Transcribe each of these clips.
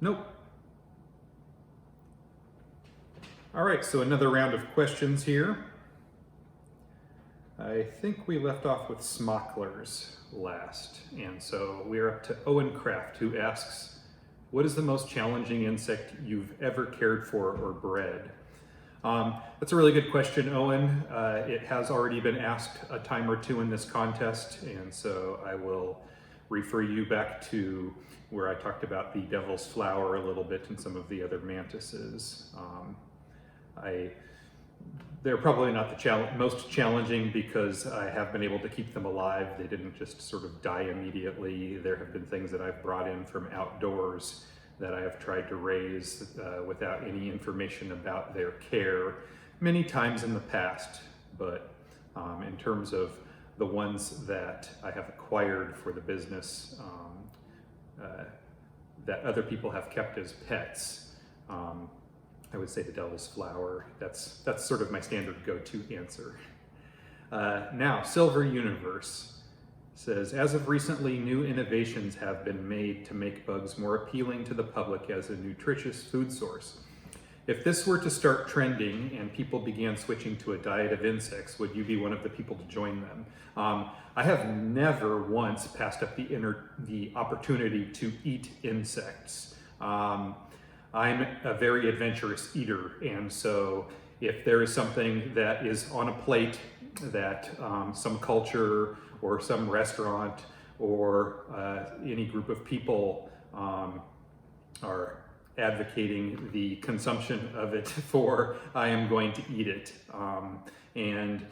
Nope. All right, so another round of questions here. I think we left off with smocklers last, and so we're up to Owen Kraft, who asks, what is the most challenging insect you've ever cared for or bred? That's a really good question, Owen. It has already been asked a time or two in this contest, and so I will refer you back to where I talked about the devil's flower a little bit and some of the other mantises. They're probably not the most challenging because I have been able to keep them alive. They didn't just sort of die immediately. There have been things that I've brought in from outdoors that I have tried to raise without any information about their care many times in the past. But in terms of the ones that I have acquired for the business that other people have kept as pets, I would say the devil's flower. That's sort of my standard go-to answer. Now, Silver Universe says, as of recently, new innovations have been made to make bugs more appealing to the public as a nutritious food source. If this were to start trending and people began switching to a diet of insects, would you be one of the people to join them? I have never once passed up the opportunity to eat insects. I'm a very adventurous eater, and so if there is something that is on a plate that some culture or some restaurant or any group of people are advocating the consumption of it for, I am going to eat it. And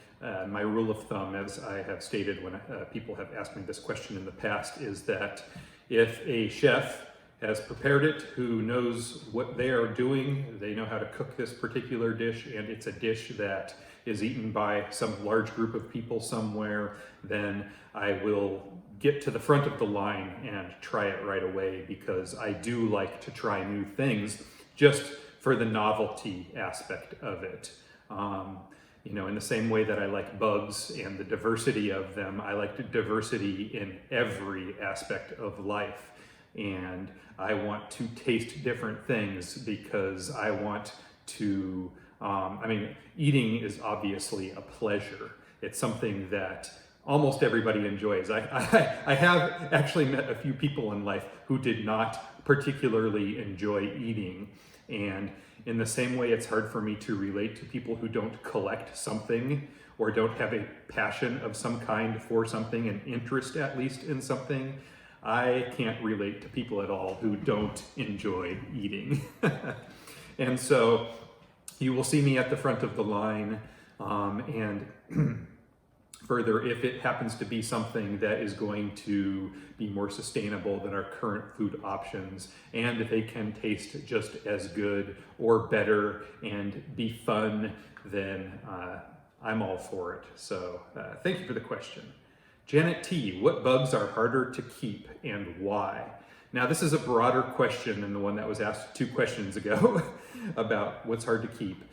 my rule of thumb, as I have stated when people have asked me this question in the past, is that if a chef has prepared it, who knows what they are doing, they know how to cook this particular dish, and it's a dish that is eaten by some large group of people somewhere, then I will get to the front of the line and try it right away, because I do like to try new things just for the novelty aspect of it. You know, in the same way that I like bugs and the diversity of them, I like diversity in every aspect of life. And I want to taste different things because I want to, eating is obviously a pleasure. It's something that almost everybody enjoys. I have actually met a few people in life who did not particularly enjoy eating. And in the same way, it's hard for me to relate to people who don't collect something or don't have a passion of some kind for something, an interest at least in something. I can't relate to people at all who don't enjoy eating. And so you will see me at the front of the line, and further, if it happens to be something that is going to be more sustainable than our current food options, and if they can taste just as good or better and be fun, then I'm all for it. So thank you for the question. Janet T, what bugs are harder to keep and why? Now, this is a broader question than the one that was asked 2 questions ago about what's hard to keep.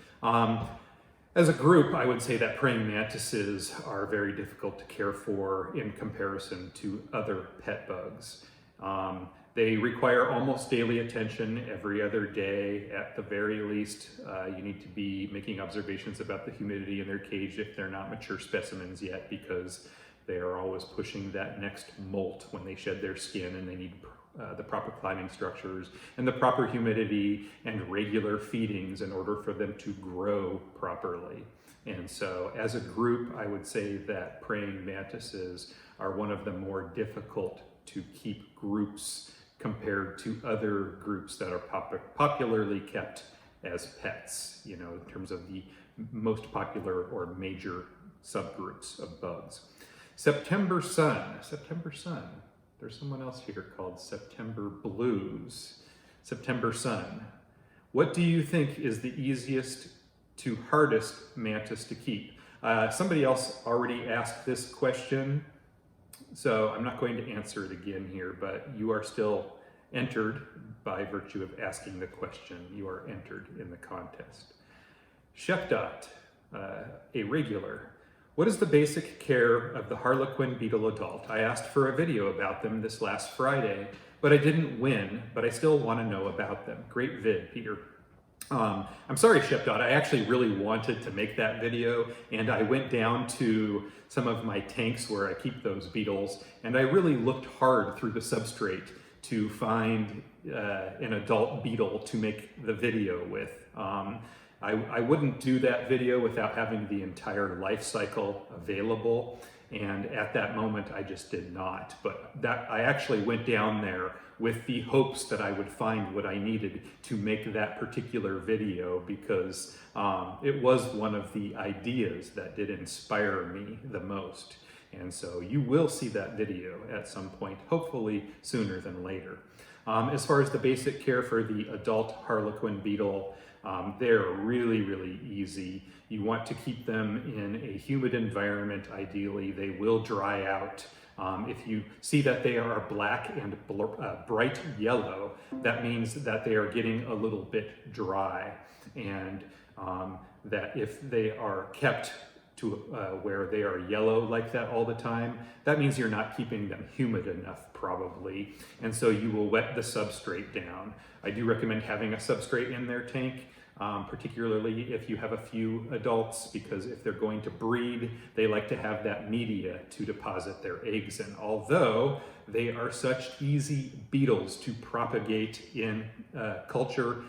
As a group, I would say that praying mantises are very difficult to care for in comparison to other pet bugs. They require almost daily attention every other day. At the very least, you need to be making observations about the humidity in their cage if they're not mature specimens yet, because they are always pushing that next molt when they shed their skin, and they need the proper climbing structures and the proper humidity and regular feedings in order for them to grow properly. And so as a group, I would say that praying mantises are one of the more difficult to keep groups compared to other groups that are popularly kept as pets, you know, in terms of the most popular or major subgroups of bugs. September Sun. There's someone else here called September Blues. September Sun. What do you think is the easiest to hardest mantis to keep? Somebody else already asked this question, so I'm not going to answer it again here, but you are still entered by virtue of asking the question. You are entered in the contest. Chef Dot, a regular. What is the basic care of the Harlequin beetle adult? I asked for a video about them this last Friday, but I didn't win, but I still want to know about them. Great vid, Peter. I'm sorry, Shepdot, I actually really wanted to make that video, and I went down to some of my tanks where I keep those beetles, and I really looked hard through the substrate to find an adult beetle to make the video with. I wouldn't do that video without having the entire life cycle available, and at that moment I just did not. But that I actually went down there with the hopes that I would find what I needed to make that particular video, because it was one of the ideas that did inspire me the most. And so you will see that video at some point, hopefully sooner than later. As far as the basic care for the adult Harlequin beetle, they're really, really easy. You want to keep them in a humid environment, ideally. They will dry out. If you see that they are black and bright yellow, that means that they are getting a little bit dry, and that if they are kept to where they are yellow like that all the time, that means you're not keeping them humid enough probably, and so you will wet the substrate down. I do recommend having a substrate in their tank, particularly if you have a few adults, because if they're going to breed, they like to have that media to deposit their eggs in. Although they are such easy beetles to propagate in culture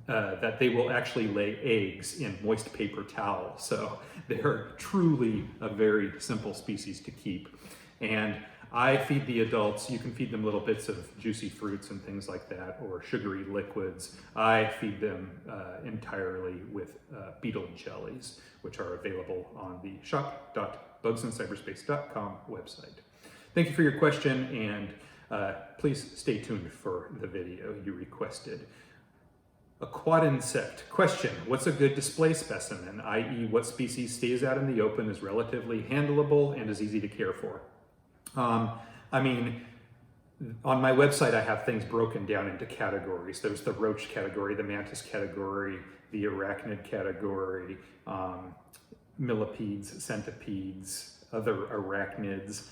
that they will actually lay eggs in moist paper towel. So they're truly a very simple species to keep. And I feed the adults. You can feed them little bits of juicy fruits and things like that, or sugary liquids. I feed them entirely with beetle jellies, which are available on the shop.bugsincyberspace.com website. Thank you for your question, and please stay tuned for the video you requested. A quad insect. Question: what's a good display specimen, i.e. what species stays out in the open, is relatively handleable, and is easy to care for? I mean, on my website I have things broken down into categories. There's the roach category, the mantis category, the arachnid category, millipedes, centipedes, other arachnids.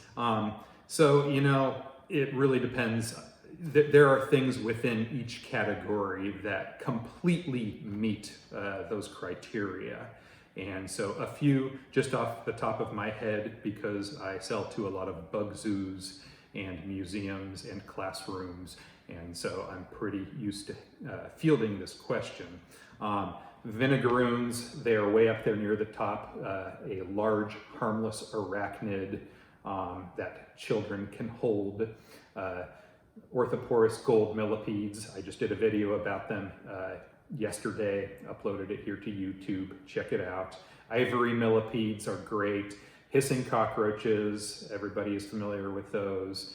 So, you know, it really depends. There are things within each category that completely meet those criteria. And so a few just off the top of my head, because I sell to a lot of bug zoos and museums and classrooms, and so I'm pretty used to fielding this question. Vinegaroons, they are way up there near the top, a large harmless arachnid that children can hold. Orthoporous gold millipedes, I just did a video about them yesterday, uploaded it here to YouTube, check it out. Ivory millipedes are great. Hissing cockroaches, everybody is familiar with those.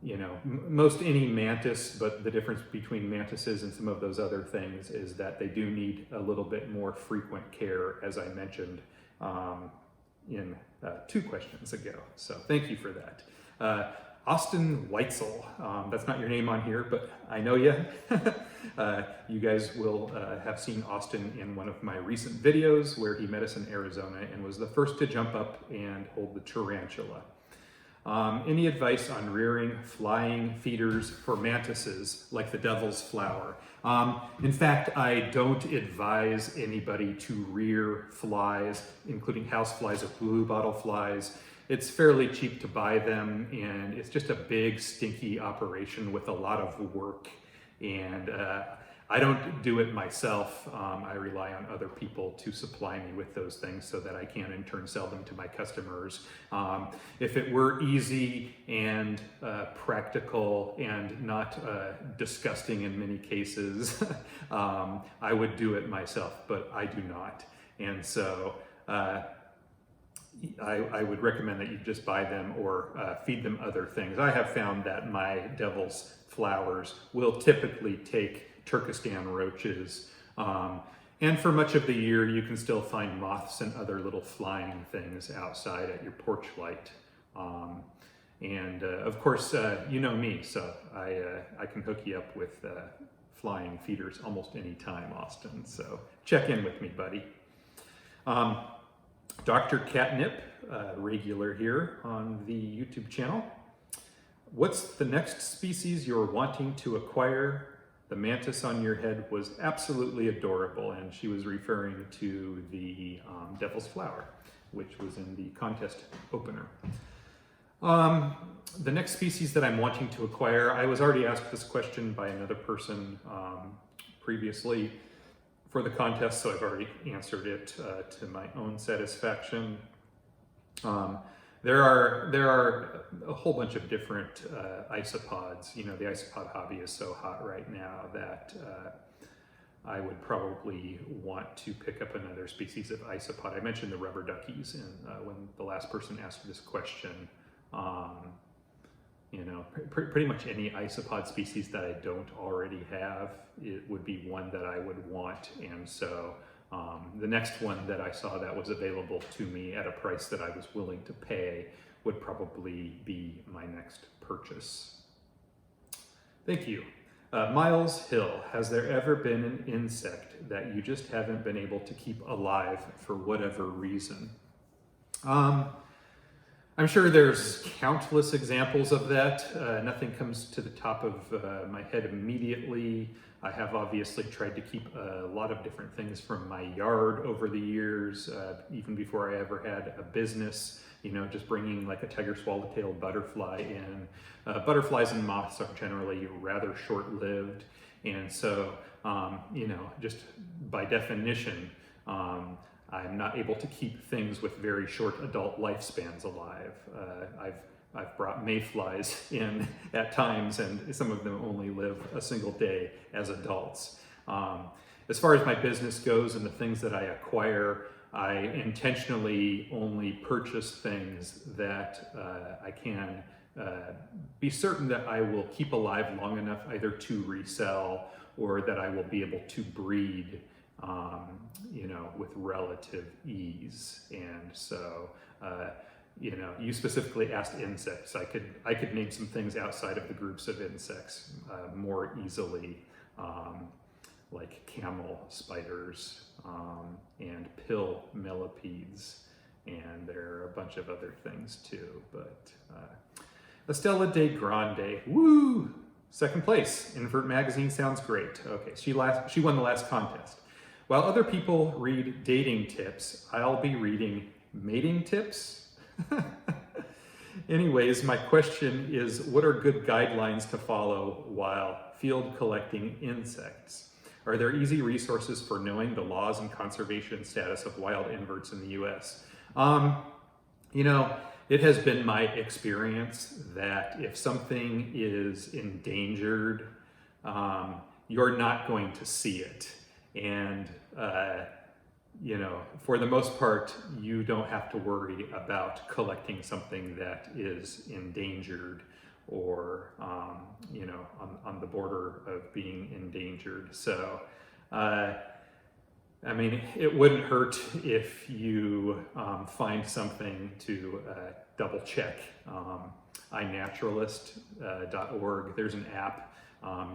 You know, most any mantis, but the difference between mantises and some of those other things is that they do need a little bit more frequent care, as I mentioned in 2 questions ago. So thank you for that. Austin Weitzel, that's not your name on here, but I know you. You guys will have seen Austin in one of my recent videos where he met us in Arizona and was the first to jump up and hold the tarantula. Any advice on rearing flying feeders for mantises like the devil's flower? In fact, I don't advise anybody to rear flies, including house flies or blue bottle flies. It's fairly cheap to buy them, and it's just a big, stinky operation with a lot of work. And I don't do it myself. I rely on other people to supply me with those things so that I can in turn sell them to my customers. If it were easy and practical and not disgusting in many cases, I would do it myself, but I do not. And so I would recommend that you just buy them or feed them other things. I have found that my devil's flowers will typically take Turkestan roaches, and for much of the year you can still find moths and other little flying things outside at your porch light. And of course, you know me, so I can hook you up with flying feeders almost any time, Austin. So check in with me, buddy. Dr. Catnip, regular here on the YouTube channel. What's the next species you're wanting to acquire? The mantis on your head was absolutely adorable, and she was referring to the devil's flower, which was in the contest opener. The next species that I'm wanting to acquire, I was already asked this question by another person previously for the contest, so I've already answered it to my own satisfaction. There are a whole bunch of different isopods. You know, the isopod hobby is so hot right now that I would probably want to pick up another species of isopod. I mentioned the rubber duckies when the last person asked this question. You know, pretty much any isopod species that I don't already have, it would be one that I would want. And so the next one that I saw that was available to me at a price that I was willing to pay would probably be my next purchase. Thank you. Miles Hill, has there ever been an insect that you just haven't been able to keep alive for whatever reason? I'm sure there's countless examples of that. Nothing comes to the top of my head immediately. I have obviously tried to keep a lot of different things from my yard over the years, even before I ever had a business, you know, just bringing like a tiger swallowtail butterfly in. Butterflies and moths are generally rather short-lived. And so, you know, just by definition, I'm not able to keep things with very short adult lifespans alive. I've brought mayflies in at times, and some of them only live a single day as adults. As far as my business goes and the things that I acquire, I intentionally only purchase things that I can be certain that I will keep alive long enough either to resell or that I will be able to breed you know, with relative ease. And so, you know, you specifically asked insects. I could name some things outside of the groups of insects more easily, like camel spiders and pill millipedes, and there are a bunch of other things too. But Estella de Grande, woo! Second place. Invert magazine sounds great. Okay, she won the last contest. While other people read dating tips, I'll be reading mating tips. Anyways, my question is, what are good guidelines to follow while field collecting insects? Are there easy resources for knowing the laws and conservation status of wild inverts in the US? You know, it has been my experience that if something is endangered, you're not going to see it. And, you know, for the most part, you don't have to worry about collecting something that is endangered or, you know, on the border of being endangered. So, I mean, it wouldn't hurt if you find something to double check. iNaturalist.org, there's an app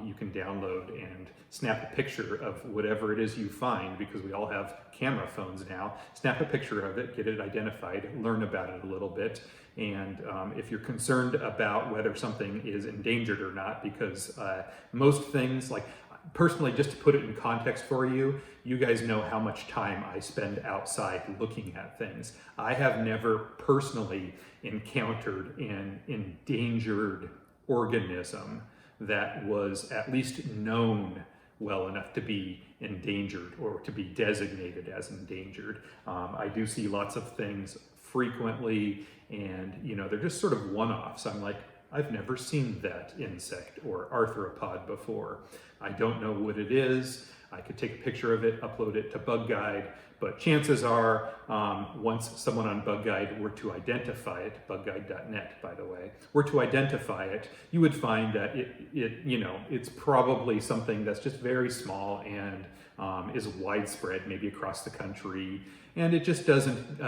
you can download and snap a picture of whatever it is you find, because we all have camera phones now. Snap a picture of it, get it identified, learn about it a little bit, and if you're concerned about whether something is endangered or not, because most things, like personally, just to put it in context for you, you guys know how much time I spend outside looking at things. I have never personally encountered an endangered organism that was at least known well enough to be endangered or to be designated as endangered. I do see lots of things frequently, and you know, they're just sort of one-offs. I'm like, I've never seen that insect or arthropod before. I don't know what it is. I could take a picture of it, upload it to Bug Guide, but chances are, once someone on Bug Guide were to identify it, bugguide.net, by the way, were to identify it, you would find that you know, it's probably something that's just very small and is widespread, maybe across the country, and it just doesn't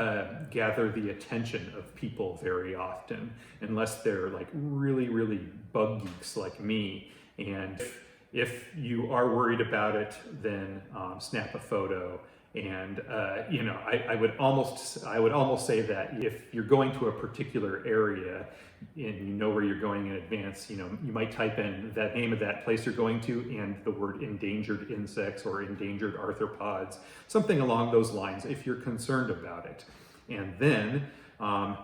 gather the attention of people very often, unless they're like really, really bug geeks like me. And if you are worried about it, then snap a photo And you know, I would almost say that if you're going to a particular area and you know where you're going in advance, you know, you might type in that name of that place you're going to and the word endangered insects or endangered arthropods, something along those lines if you're concerned about it. And then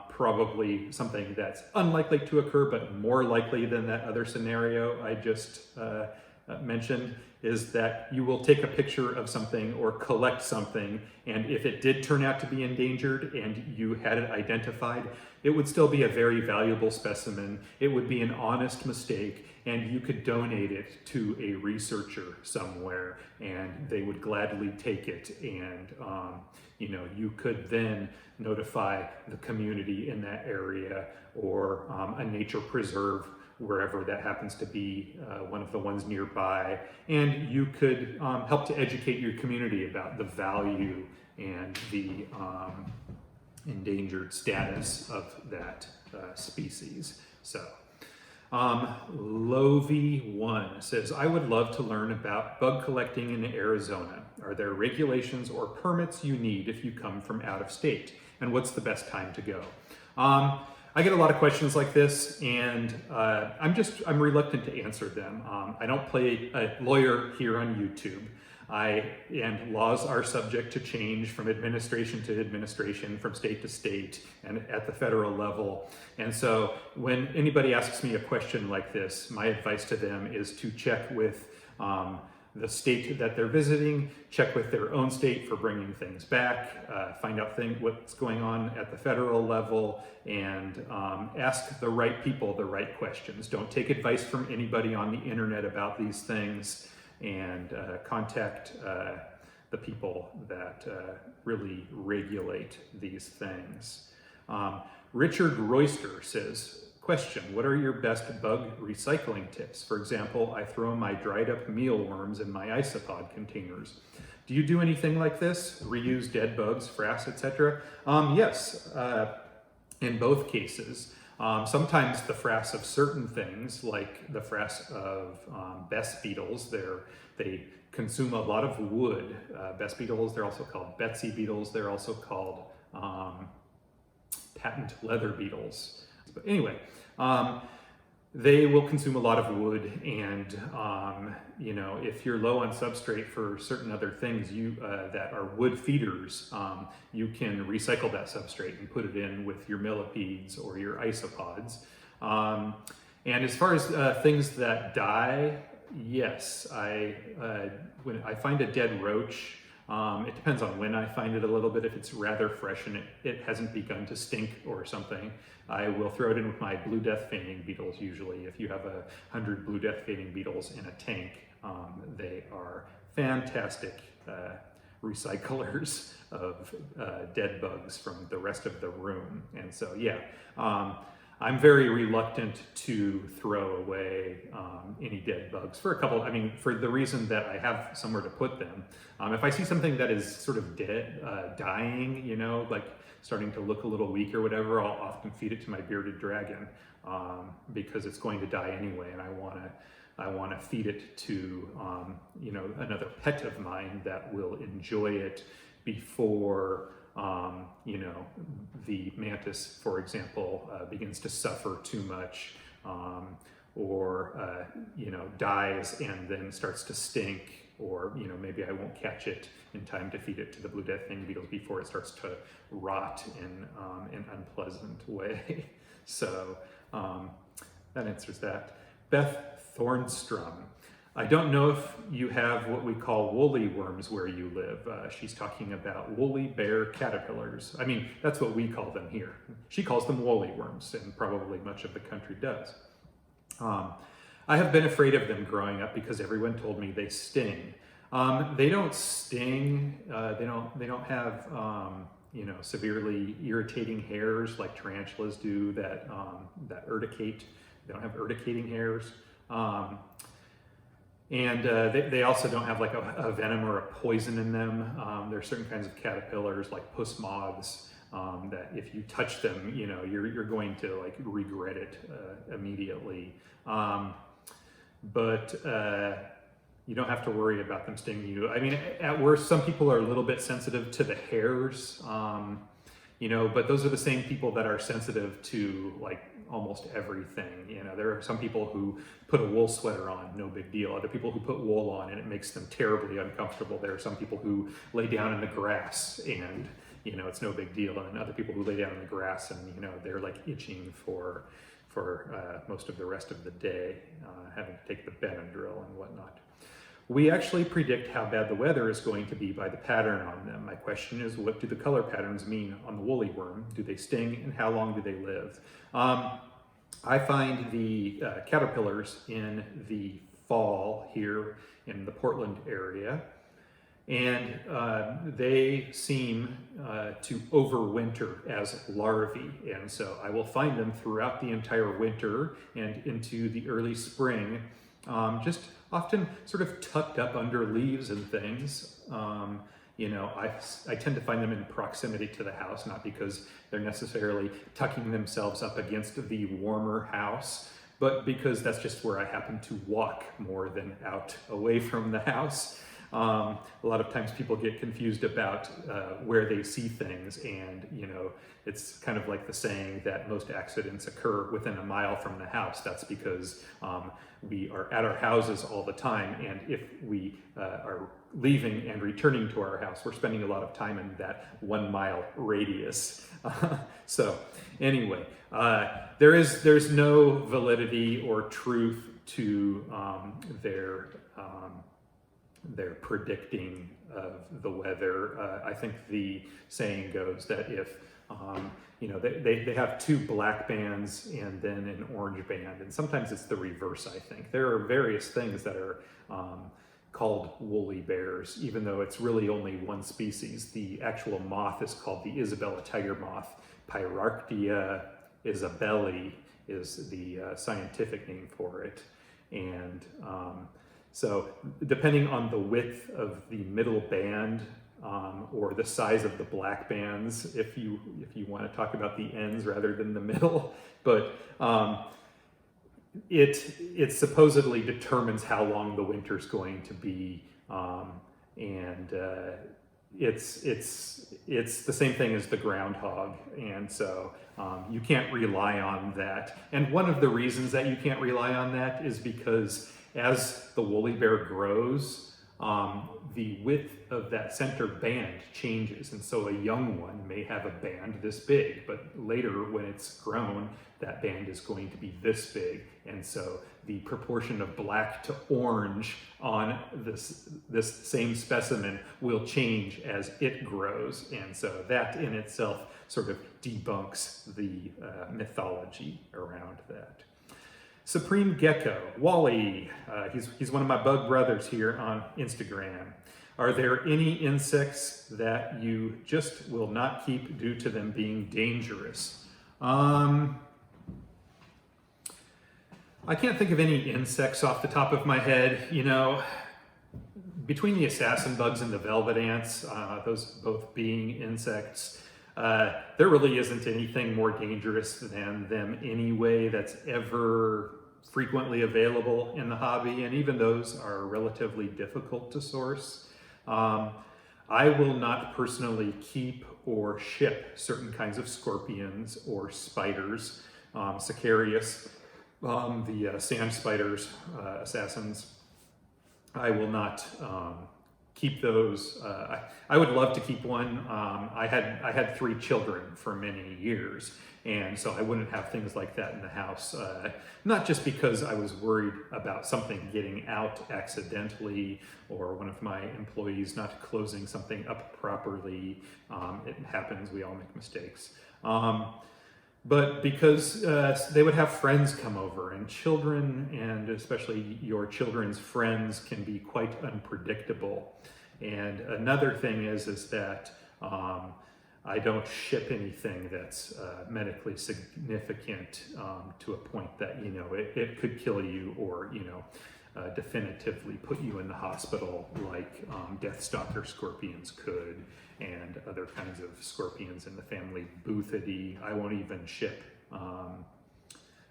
probably something that's unlikely to occur but more likely than that other scenario I just mentioned is that you will take a picture of something or collect something, and if it did turn out to be endangered and you had it identified, it would still be a very valuable specimen. It would be an honest mistake, and you could donate it to a researcher somewhere and they would gladly take it. And you know, you could then notify the community in that area or a nature preserve wherever that happens to be, one of the ones nearby, and you could help to educate your community about the value and the endangered status of that species. So, Lovey1 says, I would love to learn about bug collecting in Arizona. Are there regulations or permits you need if you come from out of state? And what's the best time to go? I get a lot of questions like this, and I'm reluctant to answer them. I don't play a lawyer here on YouTube. And laws are subject to change from administration to administration, from state to state, and at the federal level. And so when anybody asks me a question like this, my advice to them is to check with the state that they're visiting, check with their own state for bringing things back, find out what's going on at the federal level, and ask the right people the right questions. Don't take advice from anybody on the internet about these things, and contact the people that really regulate these things. Richard Royster says, question, what are your best bug recycling tips? For example, I throw my dried up mealworms in my isopod containers. Do you do anything like this? Reuse dead bugs, frass, etc.? Yes, in both cases. Sometimes the frass of certain things, like the frass of best beetles, they consume a lot of wood. Best beetles, they're also called Betsy beetles. They're also called patent leather beetles. But anyway, they will consume a lot of wood, and you know, if you're low on substrate for certain other things that are wood feeders, you can recycle that substrate and put it in with your millipedes or your isopods. And as far as things that die, yes, when I find a dead roach, it depends on when I find it a little bit. If it's rather fresh and it hasn't begun to stink or something, I will throw it in with my blue death feigning beetles usually. If you have 100 blue death feigning beetles in a tank, they are fantastic recyclers of dead bugs from the rest of the room. And so, yeah, I'm very reluctant to throw away any dead bugs for for the reason that I have somewhere to put them. If I see something that is sort of dead, dying, you know, like starting to look a little weak or whatever, I'll often feed it to my bearded dragon because it's going to die anyway, and I want to feed it to you know, another pet of mine that will enjoy it before you know, the mantis, for example, begins to suffer too much, or you know, dies and then starts to stink, or you know, maybe I won't catch it in time to feed it to the blue death feigning beetles before it starts to rot in an unpleasant way. So that answers that. Beth Thornstrom. I don't know if you have what we call woolly worms where you live. She's talking about woolly bear caterpillars. I mean, that's what we call them here. She calls them woolly worms, and probably much of the country does. I have been afraid of them growing up because everyone told me they sting. They don't sting. They don't have you know, severely irritating hairs like tarantulas do that urticate. They don't have urticating hairs. And they also don't have like a venom or a poison in them. There are certain kinds of caterpillars like puss moths that if you touch them, you know, you're going to like regret it immediately. But you don't have to worry about them stinging you. I mean, at worst, some people are a little bit sensitive to the hairs, you know, but those are the same people that are sensitive to like almost everything. You know, there are some people who put a wool sweater on, no big deal. Other people who put wool on and it makes them terribly uncomfortable. There are some people who lay down in the grass and, you know, it's no big deal. And other people who lay down in the grass and, you know, they're like itching for most of the rest of the day, having to take the Benadryl and whatnot. We actually predict how bad the weather is going to be by the pattern on them. My question is, what do the color patterns mean on the woolly worm? Do they sting, and how long do they live? I find the caterpillars in the fall here in the Portland area, and they seem to overwinter as larvae. And so I will find them throughout the entire winter and into the early spring, just often sort of tucked up under leaves and things. You know, I tend to find them in proximity to the house, not because they're necessarily tucking themselves up against the warmer house, but because that's just where I happen to walk more than out away from the house. A lot of times people get confused about where they see things, and you know, it's kind of like the saying that most accidents occur within a mile from the house. That's because we are at our houses all the time, and if we are leaving and returning to our house, we're spending a lot of time in that 1 mile radius. So anyway, there's no validity or truth to their predicting of the weather. I think the saying goes that if you know, they have 2 black bands and then an orange band, and sometimes it's the reverse. I think there are various things that are called woolly bears, even though it's really only one species. The actual moth is called the Isabella tiger moth. Pyrarctia isabelli is the scientific name for it, and so depending on the width of the middle band or the size of the black bands, if you want to talk about the ends rather than the middle, but it supposedly determines how long the winter's going to be, and it's the same thing as the groundhog, and so you can't rely on that. And one of the reasons that you can't rely on that is because as the woolly bear grows, the width of that center band changes, and so a young one may have a band this big, but later when it's grown, that band is going to be this big, and so the proportion of black to orange on this same specimen will change as it grows, and so that in itself sort of debunks the mythology around that. Supreme Gecko, Wally, he's one of my bug brothers here on Instagram. Are there any insects that you just will not keep due to them being dangerous? I can't think of any insects off the top of my head. You know, between the assassin bugs and the velvet ants, those both being insects, there really isn't anything more dangerous than them anyway that's ever frequently available in the hobby, and even those are relatively difficult to source. I will not personally keep or ship certain kinds of scorpions or spiders, Sicarius, the sand spiders, assassins. I will not keep those. I would love to keep one. I had 3 children for many years, and so I wouldn't have things like that in the house. Not just because I was worried about something getting out accidentally, or one of my employees not closing something up properly. It happens, we all make mistakes. But because they would have friends come over, and children, and especially your children's friends, can be quite unpredictable. And another thing is that I don't ship anything that's medically significant to a point that, you know, it could kill you, or, you know, definitively put you in the hospital like deathstalker scorpions could, and other kinds of scorpions in the family Buthidae. I won't even ship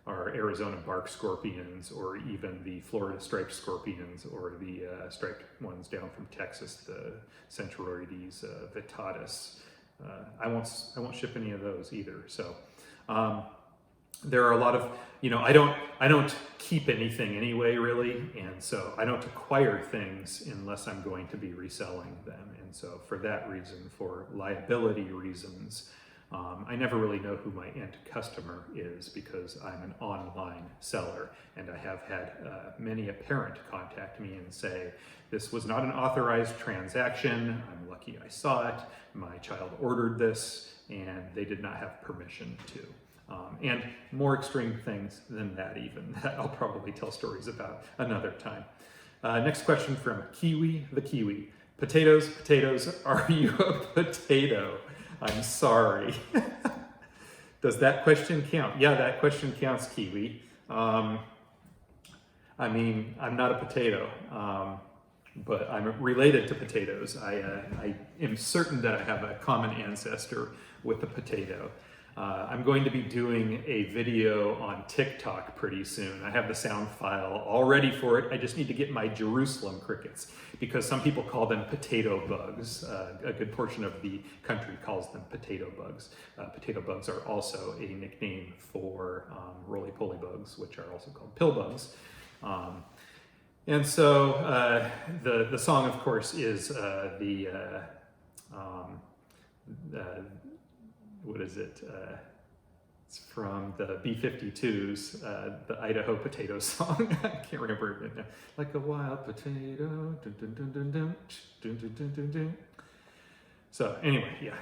are Arizona bark scorpions, or even the Florida striped scorpions, or the striped ones down from Texas, the Centroides vittatus. I won't ship any of those either. So there are a lot of, I don't keep anything anyway, really, and so I don't acquire things unless I'm going to be reselling them. And so for that reason, for liability reasons, I never really know who my end customer is, because I'm an online seller, and I have had many a parent contact me and say, this was not an authorized transaction, I'm lucky I saw it, my child ordered this, and they did not have permission to. And more extreme things than that even, that I'll probably tell stories about another time. Next question from Kiwi the Kiwi. Potatoes, potatoes, are you a potato? I'm sorry. Does that question count? Yeah, that question counts, Kiwi. I mean, I'm not a potato, but I'm related to potatoes. I am certain that I have a common ancestor with the potato. I'm going to be doing a video on TikTok pretty soon. I have the sound file all ready for it. I just need to get my Jerusalem crickets, because some people call them potato bugs. A good portion of the country calls them potato bugs. Potato bugs are also a nickname for roly-poly bugs, which are also called pill bugs. And so the song, of course, is what is it? It's from the B-52s, the Idaho potato song. I can't remember it now. Like a wild potato. Dun, dun, dun, dun, dun, dun, dun, dun, dun, dun. So anyway, yeah.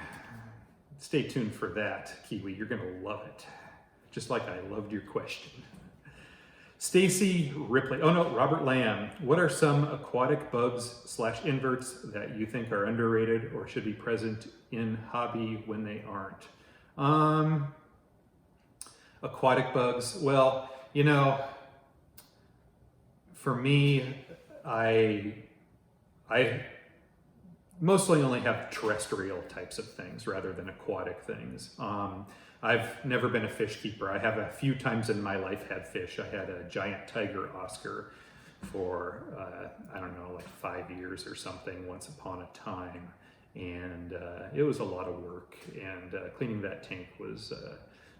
Stay tuned for that, Kiwi. You're gonna love it. Just like I loved your question. Stacy Ripley, oh no, Robert Lamb. What are some aquatic bugs / inverts that you think are underrated or should be present in hobby when they aren't? Aquatic bugs, well, for me, I mostly only have terrestrial types of things rather than aquatic things. I've never been a fish keeper. I have a few times in my life had fish. I had a giant tiger Oscar for, I don't know, like 5 years or something once upon a time. And it was a lot of work, and cleaning that tank was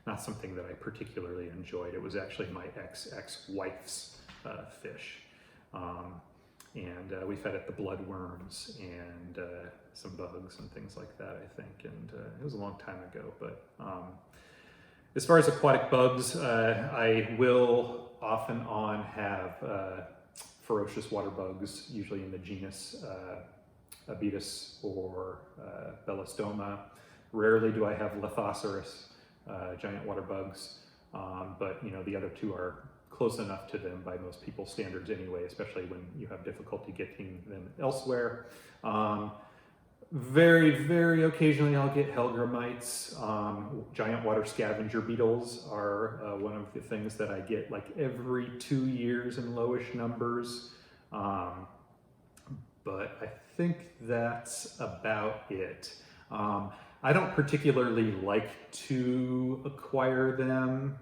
not something that I particularly enjoyed. It was actually my ex-wife's fish. And we fed it the bloodworms and some bugs and things like that, I think. And it was a long time ago, but as far as aquatic bugs, I will off and on have ferocious water bugs, usually in the genus Abetus or Belostoma. Rarely do I have Lithoceros, giant water bugs, but the other two are close enough to them by most people's standards anyway, especially when you have difficulty getting them elsewhere. Very, very occasionally I'll get Helgramites. Giant water scavenger beetles are one of the things that I get like every 2 years in lowish numbers. But I think that's about it. I don't particularly like to acquire them,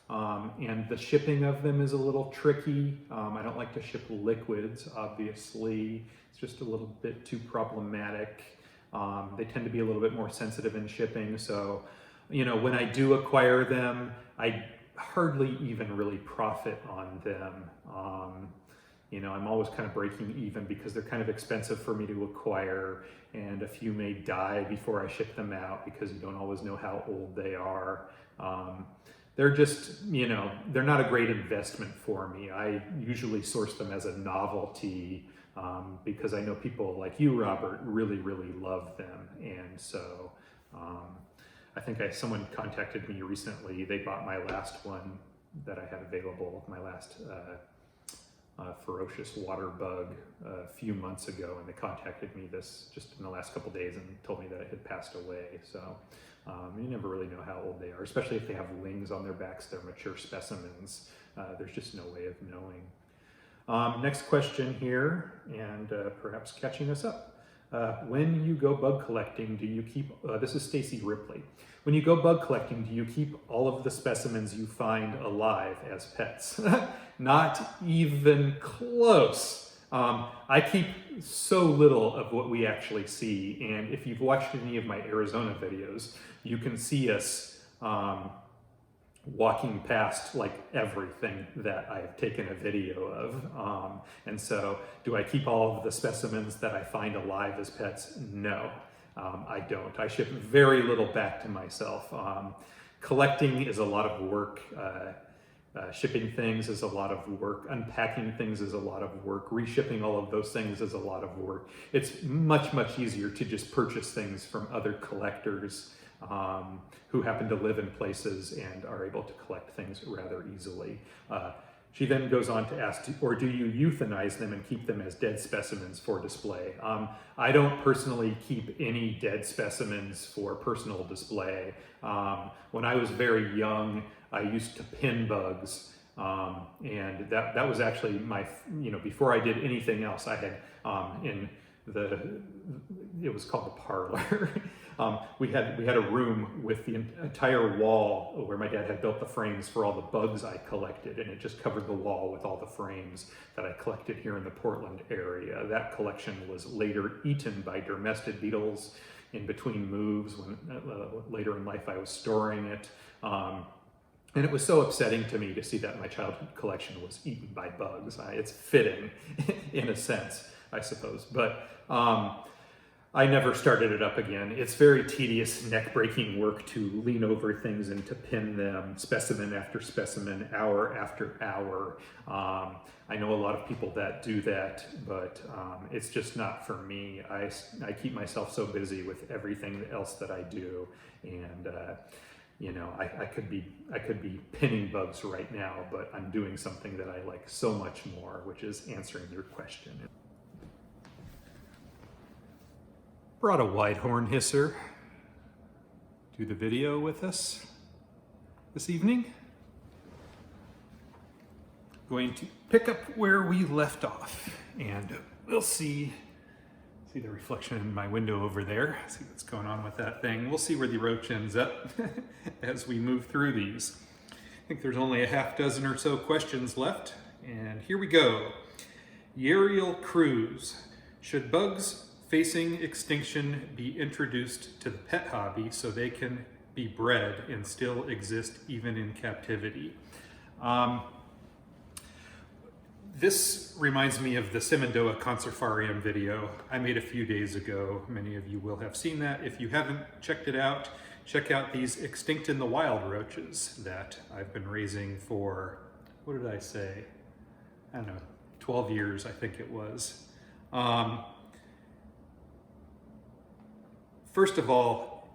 and the shipping of them is a little tricky. I don't like to ship liquids, obviously. It's just a little bit too problematic. They tend to be a little bit more sensitive in shipping, so when I do acquire them, I hardly even really profit on them. I'm always kind of breaking even because they're kind of expensive for me to acquire, and a few may die before I ship them out because you don't always know how old they are. They're just, they're not a great investment for me. I usually source them as a novelty because I know people like you, Robert, really, really love them. And so I think someone contacted me recently. They bought my last one that I had available, my last ferocious water bug a few months ago, and they contacted me just in the last couple days and told me that it had passed away. So you never really know how old they are, especially if they have wings on their backs. They're mature specimens. There's just no way of knowing. Next question here, and perhaps catching us up. when you go bug collecting, do you keep, this is Stacy Ripley, when you go bug collecting, do you keep all of the specimens you find alive as pets? Not even close. I keep so little of what we actually see, and if you've watched any of my Arizona videos, you can see us walking past like everything that I've taken a video of. And so do I keep all of the specimens that I find alive as pets? No, I don't. I ship very little back to myself. Collecting is a lot of work. Shipping things is a lot of work. Unpacking things is a lot of work. Reshipping all of those things is a lot of work. It's much, much easier to just purchase things from other collectors who happen to live in places and are able to collect things rather easily. She then goes on to ask, or do you euthanize them and keep them as dead specimens for display? I don't personally keep any dead specimens for personal display. When I was very young, I used to pin bugs, and that was actually my, before I did anything else, I had it was called the parlor. We had a room with the entire wall where my dad had built the frames for all the bugs I collected, and it just covered the wall with all the frames that I collected here in the Portland area. That collection was later eaten by dermestid beetles in between moves when later in life I was storing it. And it was so upsetting to me to see that my childhood collection was eaten by bugs. It's fitting in a sense, I suppose, but I never started it up again. It's very tedious, neck-breaking work to lean over things and to pin them specimen after specimen, hour after hour. I know a lot of people that do that, but it's just not for me. I keep myself so busy with everything else that I do, and I could be pinning bugs right now, but I'm doing something that I like so much more, which is answering your question. Brought a wide horn hisser do the video with us this evening. Going to pick up where we left off, and we'll see the reflection in my window over there. See what's going on with that thing. We'll see where the roach ends up as we move through these. I think there's only a half dozen or so questions left, and here we go. Yariel Cruz, should bugs facing extinction be introduced to the pet hobby so they can be bred and still exist even in captivity? This reminds me of the Shenandoah Conservarium video I made a few days ago. Many of you will have seen that. If you haven't checked it out, check out these extinct in the wild roaches that I've been raising for, what did I say? I don't know, 12 years I think it was. First of all,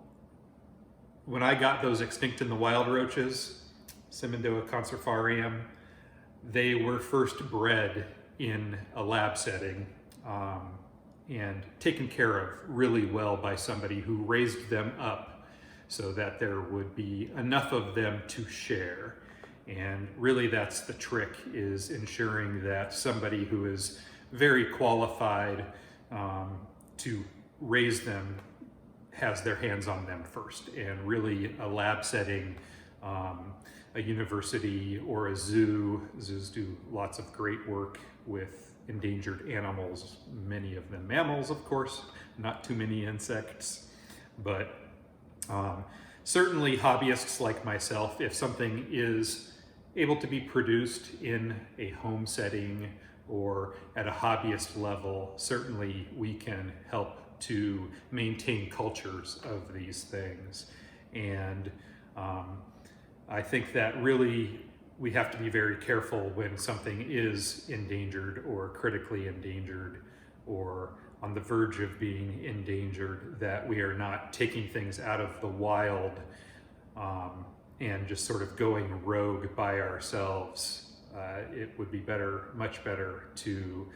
when I got those extinct in the wild roaches, Shenandoah Conservarium, they were first bred in a lab setting and taken care of really well by somebody who raised them up so that there would be enough of them to share. And really that's the trick, is ensuring that somebody who is very qualified to raise them has their hands on them first. And really a lab setting, a university or a zoo. Zoos do lots of great work with endangered animals, many of them mammals, of course, not too many insects, but certainly hobbyists like myself, if something is able to be produced in a home setting or at a hobbyist level, certainly we can help to maintain cultures of these things. And I think that really we have to be very careful when something is endangered or critically endangered or on the verge of being endangered, that we are not taking things out of the wild and just sort of going rogue by ourselves. It would be better, much better, to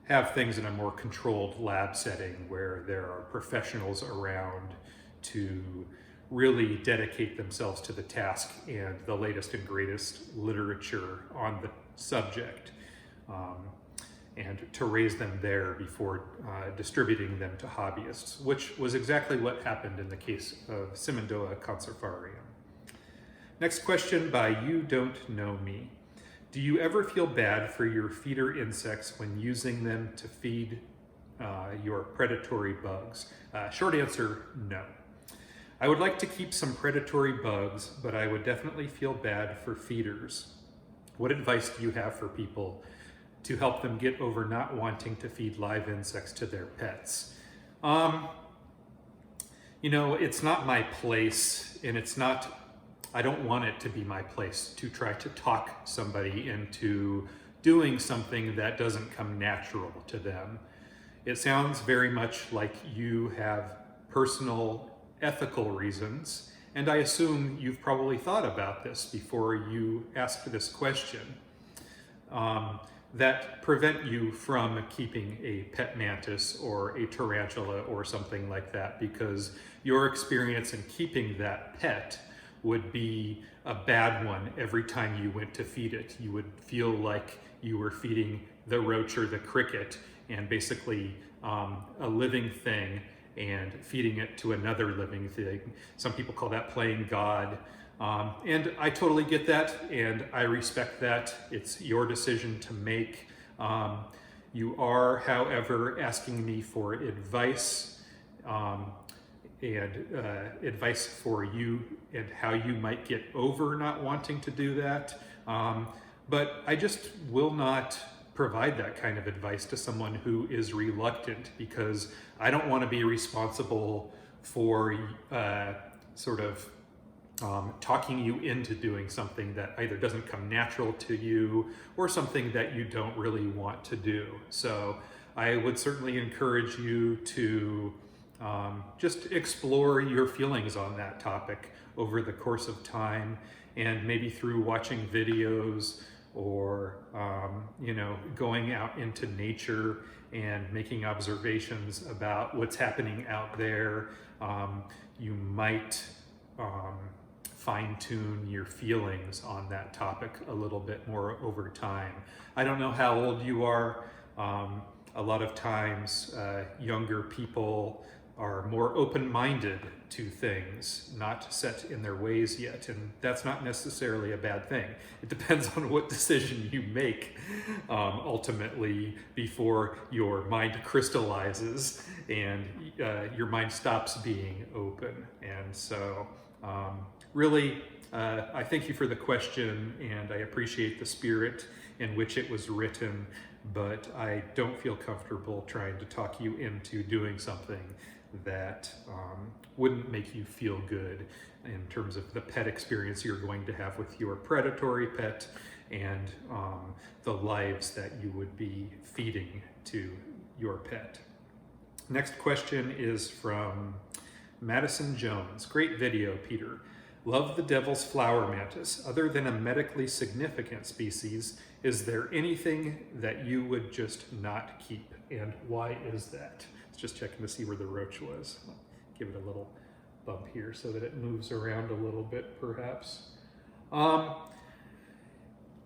have things in a more controlled lab setting where there are professionals around to really dedicate themselves to the task and the latest and greatest literature on the subject. and to raise them there before distributing them to hobbyists, which was exactly what happened in the case of Simondoa conservarium. Next question by You Don't Know Me. Do you ever feel bad for your feeder insects when using them to feed your predatory bugs? Short answer, no. I would like to keep some predatory bugs, but I would definitely feel bad for feeders. What advice do you have for people to help them get over not wanting to feed live insects to their pets? You know, it's not my place, and I don't want it to be my place to try to talk somebody into doing something that doesn't come natural to them. It sounds very much like you have personal ethical reasons, and I assume you've probably thought about this before you asked this question, that prevent you from keeping a pet mantis or a tarantula or something like that, because your experience in keeping that pet would be a bad one every time you went to feed it. You would feel like you were feeding the roach or the cricket, and basically a living thing, and feeding it to another living thing. Some people call that playing God. And I totally get that, and I respect that. It's your decision to make. You are, however, asking me for advice, and advice for you and how you might get over not wanting to do that. But I just will not provide that kind of advice to someone who is reluctant, because I don't want to be responsible for talking you into doing something that either doesn't come natural to you or something that you don't really want to do. So I would certainly encourage you to just explore your feelings on that topic over the course of time, and maybe through watching videos or going out into nature and making observations about what's happening out there. You might fine-tune your feelings on that topic a little bit more over time. I don't know how old you are. A lot of times younger people are more open-minded to things, not set in their ways yet, and that's not necessarily a bad thing. It depends on what decision you make ultimately before your mind crystallizes and your mind stops being open. And so really, I thank you for the question, and I appreciate the spirit in which it was written, but I don't feel comfortable trying to talk you into doing something that wouldn't make you feel good in terms of the pet experience you're going to have with your predatory pet, and the lives that you would be feeding to your pet. Next question is from Madison Jones. Great video, Peter. Love the devil's flower mantis. Other than a medically significant species, is there anything that you would just not keep, and why is that? Just checking to see where the roach was. I'll give it a little bump here so that it moves around a little bit, perhaps.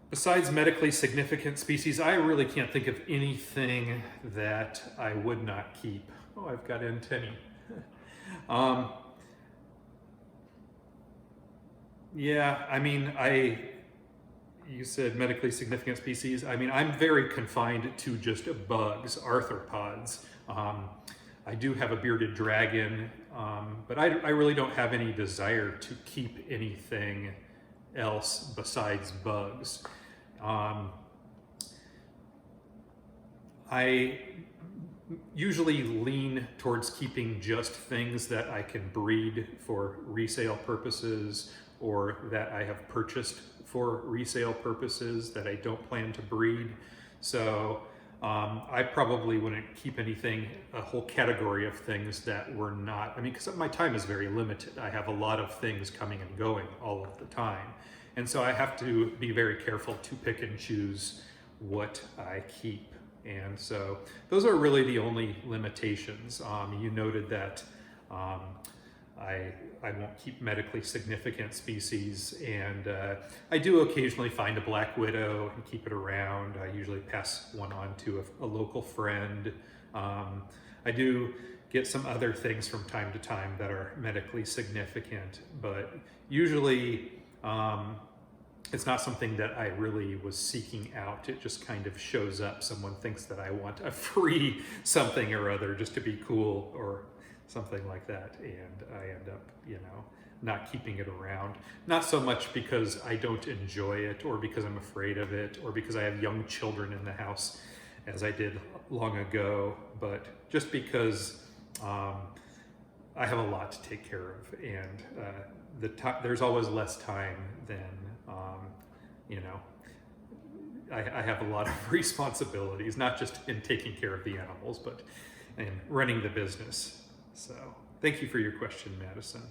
Besides medically significant species, I really can't think of anything that I would not keep. Oh, I've got antennae. Yeah, I mean, you said medically significant species. I mean, I'm very confined to just bugs, arthropods. I do have a bearded dragon, but I really don't have any desire to keep anything else besides bugs. I usually lean towards keeping just things that I can breed for resale purposes, or that I have purchased for resale purposes that I don't plan to breed. So I probably wouldn't keep anything, a whole category of things that were not, because my time is very limited. I have a lot of things coming and going all of the time. And so I have to be very careful to pick and choose what I keep. And so those are really the only limitations. You noted that I won't keep medically significant species, and I do occasionally find a black widow and keep it around. I usually pass one on to a local friend. I do get some other things from time to time that are medically significant, but usually it's not something that I really was seeking out. It just kind of shows up. Someone thinks that I want a free something or other just to be cool or something like that, and I end up, you know, not keeping it around. Not so much because I don't enjoy it or because I'm afraid of it or because I have young children in the house, as I did long ago, but just because I have a lot to take care of, and there's always less time than, you know, I have a lot of responsibilities, not just in taking care of the animals, but in running the business. So thank you for your question, Madison.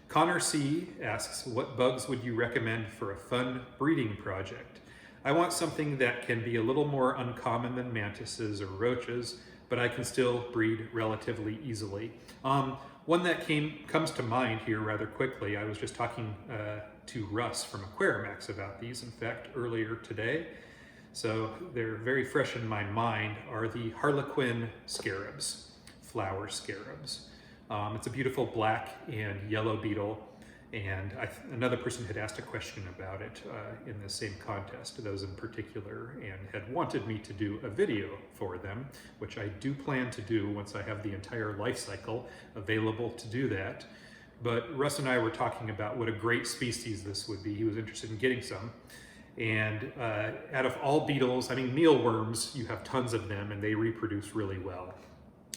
Connor C. asks, what bugs would you recommend for a fun breeding project? I want something that can be a little more uncommon than mantises or roaches, but I can still breed relatively easily. One that comes to mind here rather quickly, I was just talking to Russ from Aquarimax about these, in fact, earlier today. So they're very fresh in my mind, are the Harlequin scarabs, flower scarabs. It's a beautiful black and yellow beetle, and another person had asked a question about it in the same contest, those in particular, and had wanted me to do a video for them, which I do plan to do once I have the entire life cycle available to do that. But Russ and I were talking about what a great species this would be. He was interested in getting some. And out of all beetles, I mean, mealworms, you have tons of them and they reproduce really well.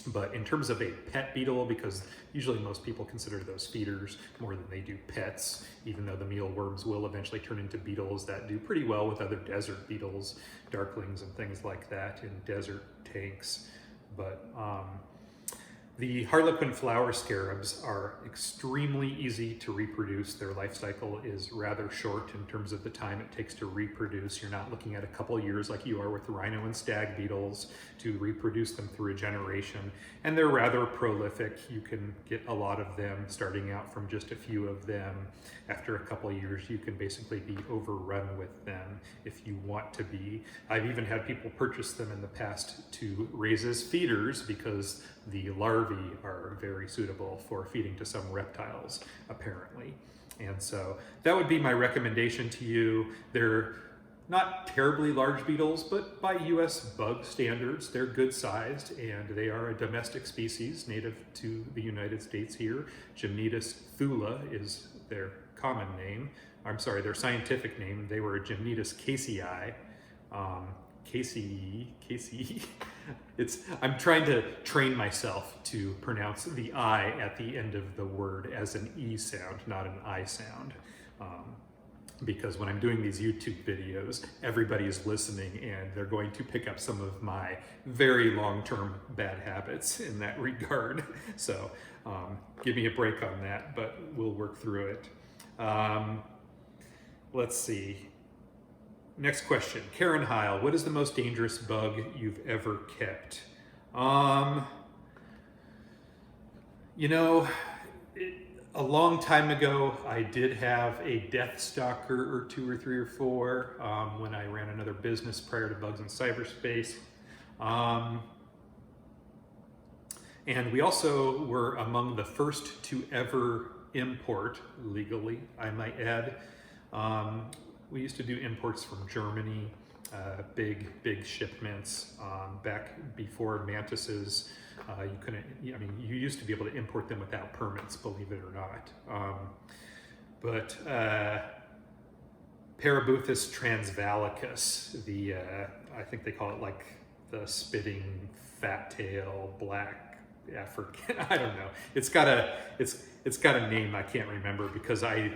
But in terms of a pet beetle, because usually most people consider those feeders more than they do pets, even though the mealworms will eventually turn into beetles that do pretty well with other desert beetles, darklings and things like that in desert tanks. But the Harlequin flower scarabs are extremely easy to reproduce. Their life cycle is rather short in terms of the time it takes to reproduce. You're not looking at a couple years like you are with rhino and stag beetles to reproduce them through a generation. And they're rather prolific. You can get a lot of them starting out from just a few of them. After a couple of years, you can basically be overrun with them if you want to be. I've even had people purchase them in the past to raise as feeders because the larvae are very suitable for feeding to some reptiles, apparently. And so that would be my recommendation to you. They're not terribly large beetles, but by US bug standards, they're good sized, and they are a domestic species native to the United States here. Gymnotus thula is their common name. I'm sorry, their scientific name. They were Gymnotus casei. Casey. I'm trying to train myself to pronounce the I at the end of the word as an E sound, not an I sound. Because when I'm doing these YouTube videos, everybody is listening and they're going to pick up some of my very long-term bad habits in that regard. So give me a break on that, but we'll work through it. Let's see. Next question, Karen Heil, what is the most dangerous bug you've ever kept? You know, a long time ago, I did have a death stalker or 2 or 3 or 4 when I ran another business prior to Bugs in Cyberspace. And we also were among the first to ever import, legally, I might add. We used to do imports from Germany, big shipments back before mantises. You couldn't, I mean, you used to be able to import them without permits, believe it or not. But Parabuthus transvalicus, I think they call it like the spitting fat tail black African, I don't know. It's got a name I can't remember because I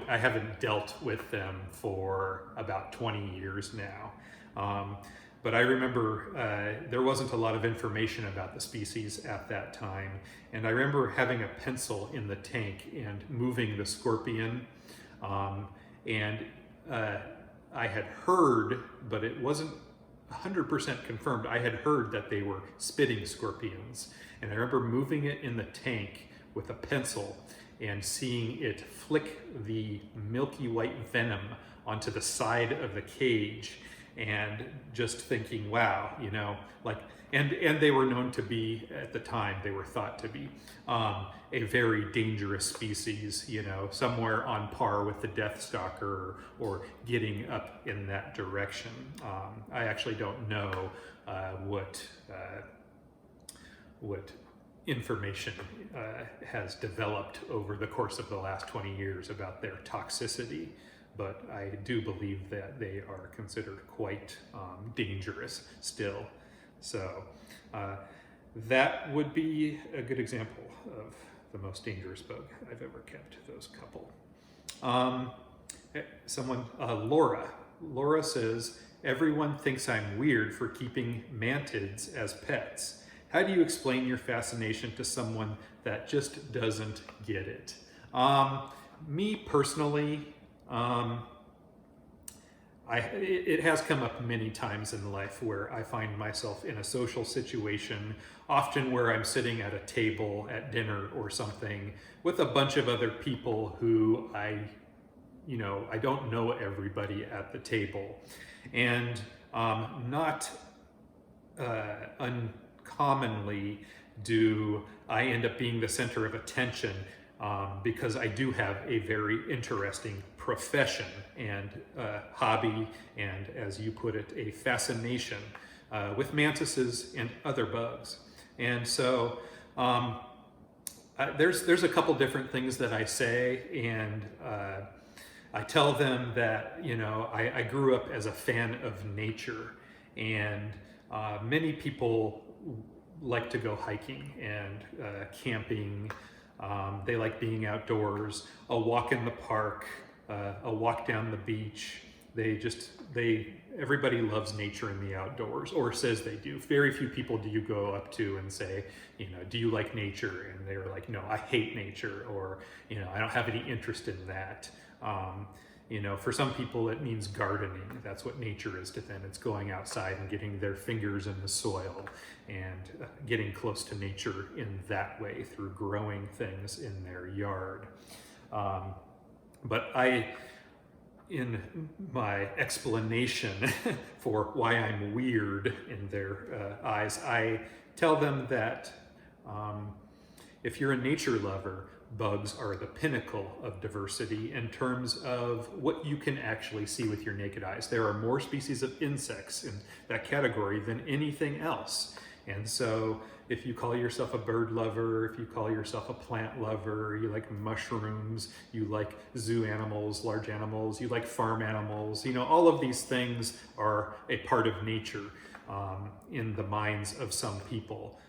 haven't dealt with them for about 20 years now. But I remember there wasn't a lot of information about the species at that time. And I remember having a pencil in the tank and moving the scorpion. And I had heard, but it wasn't 100% confirmed, I had heard that they were spitting scorpions. And I remember moving it in the tank with a pencil and seeing it flick the milky white venom onto the side of the cage, and just thinking, wow, you know, like, and they were known to be, at the time, they were thought to be a very dangerous species, you know, somewhere on par with the death stalker or getting up in that direction. I actually don't know what information has developed over the course of the last 20 years about their toxicity, but I do believe that they are considered quite dangerous still. So that would be a good example of the most dangerous bug I've ever kept, those couple. Laura says, everyone thinks I'm weird for keeping mantids as pets. How do you explain your fascination to someone that just doesn't get it? Me personally, it has come up many times in life where I find myself in a social situation, often where I'm sitting at a table at dinner or something with a bunch of other people who I don't know everybody at the table. And not uncommonly do I end up being the center of attention because I do have a very interesting profession and hobby, and as you put it, a fascination with mantises and other bugs. And so there's a couple different things that I say, and I tell them that, you know, I grew up as a fan of nature, and many people like to go hiking and camping. They like being outdoors, a walk in the park, a walk down the beach. Everybody loves nature and the outdoors, or says they do. Very few people do you go up to and say, you know, do you like nature? And they're like, no, I hate nature, or, you know, I don't have any interest in that. You know, for some people it means gardening. That's what nature is to them. It's going outside and getting their fingers in the soil and getting close to nature in that way through growing things in their yard. But in my explanation for why I'm weird in their eyes, I tell them that if you're a nature lover, bugs are the pinnacle of diversity in terms of what you can actually see with your naked eyes. There are more species of insects in that category than anything else. And so if you call yourself a bird lover, if you call yourself a plant lover, you like mushrooms, you like zoo animals, large animals, you like farm animals, you know, all of these things are a part of nature in the minds of some people.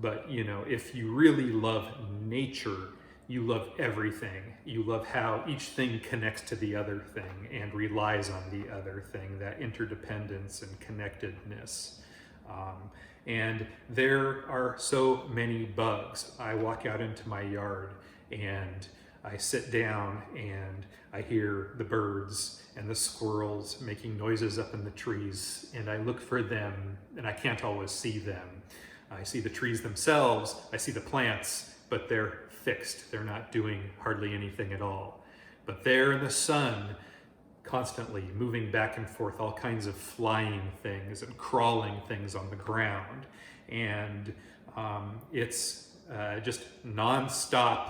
But, you know, if you really love nature, you love everything. You love how each thing connects to the other thing and relies on the other thing, that interdependence and connectedness. And there are so many bugs. I walk out into my yard and I sit down and I hear the birds and the squirrels making noises up in the trees, and I look for them and I can't always see them. I see the trees themselves, I see the plants, but they're fixed. They're not doing hardly anything at all. But there in the sun, constantly moving back and forth, all kinds of flying things and crawling things on the ground. And it's just nonstop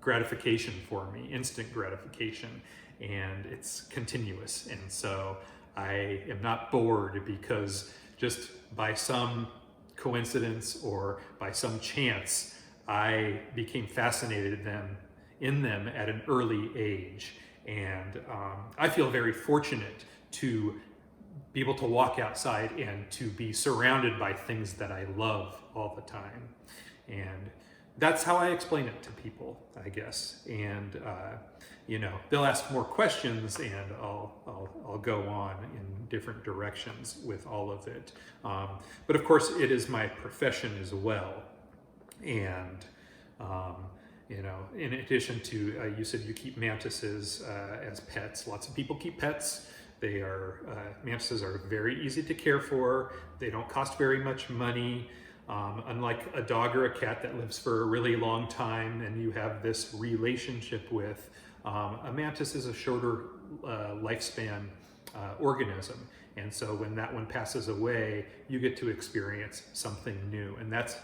gratification for me, instant gratification, and it's continuous. And so I am not bored because just by some coincidence or by some chance, I became fascinated in them at an early age. And I feel very fortunate to be able to walk outside and to be surrounded by things that I love all the time. And that's how I explain it to people, I guess. And you know, they'll ask more questions, and I'll go on in different directions with all of it. But of course, it is my profession as well. And you know, in addition to, you said you keep mantises as pets. Lots of people keep pets. They are, mantises are very easy to care for. They don't cost very much money. Unlike a dog or a cat that lives for a really long time and you have this relationship with, a mantis is a shorter lifespan organism. And so when that one passes away, you get to experience something new. And that's